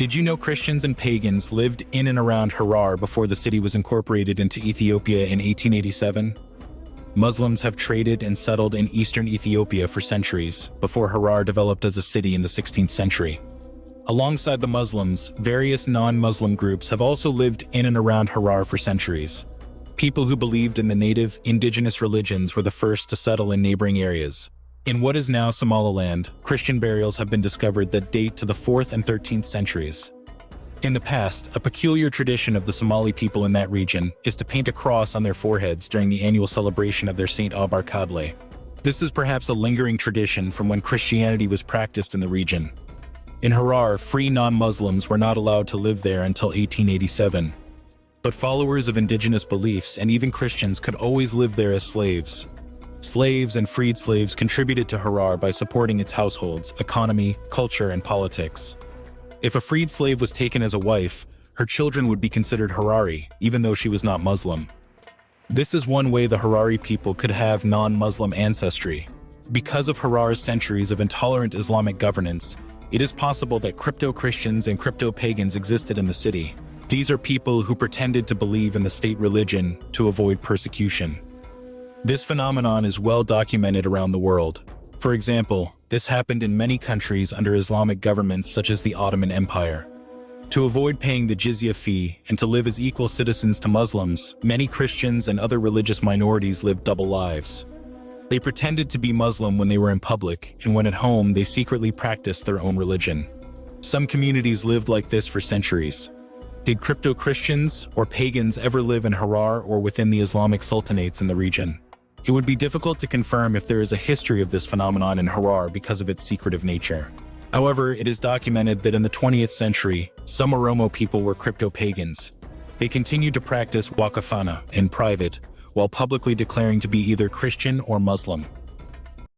Did you know Christians and pagans lived in and around Harar before the city was incorporated into Ethiopia in 1887? Muslims have traded and settled in eastern Ethiopia for centuries, before Harar developed as a city in the 16th century. Alongside the Muslims, various non-Muslim groups have also lived in and around Harar for centuries. People who believed in the native, indigenous religions were the first to settle in neighboring areas. In what is now Somaliland, Christian burials have been discovered that date to the 4th and 13th centuries. In the past, a peculiar tradition of the Somali people in that region is to paint a cross on their foreheads during the annual celebration of their saint Aw Barkhadle. This is perhaps a lingering tradition from when Christianity was practiced in the region. In Harar, free non-Muslims were not allowed to live there until 1887. But followers of indigenous beliefs and even Christians could always live there as slaves. Slaves and freed slaves contributed to Harar by supporting its households, economy, culture, and politics. If a freed slave was taken as a wife, her children would be considered Harari, even though she was not Muslim. This is one way the Harari people could have non-Muslim ancestry. Because of Harar's centuries of intolerant Islamic governance, it is possible that crypto-Christians and crypto-Pagans existed in the city. These are people who pretended to believe in the state religion to avoid persecution. This phenomenon is well documented around the world. For example, this happened in many countries under Islamic governments such as the Ottoman Empire. To avoid paying the jizya fee and to live as equal citizens to Muslims, many Christians and other religious minorities lived double lives. They pretended to be Muslim when they were in public, and when at home they secretly practiced their own religion. Some communities lived like this for centuries. Did crypto-Christians or pagans ever live in Harar or within the Islamic sultanates in the region? It would be difficult to confirm if there is a history of this phenomenon in Harar because of its secretive nature. However, it is documented that in the 20th century, some Oromo people were crypto-pagans. They continued to practice Waaqeffannaa in private, while publicly declaring to be either Christian or Muslim.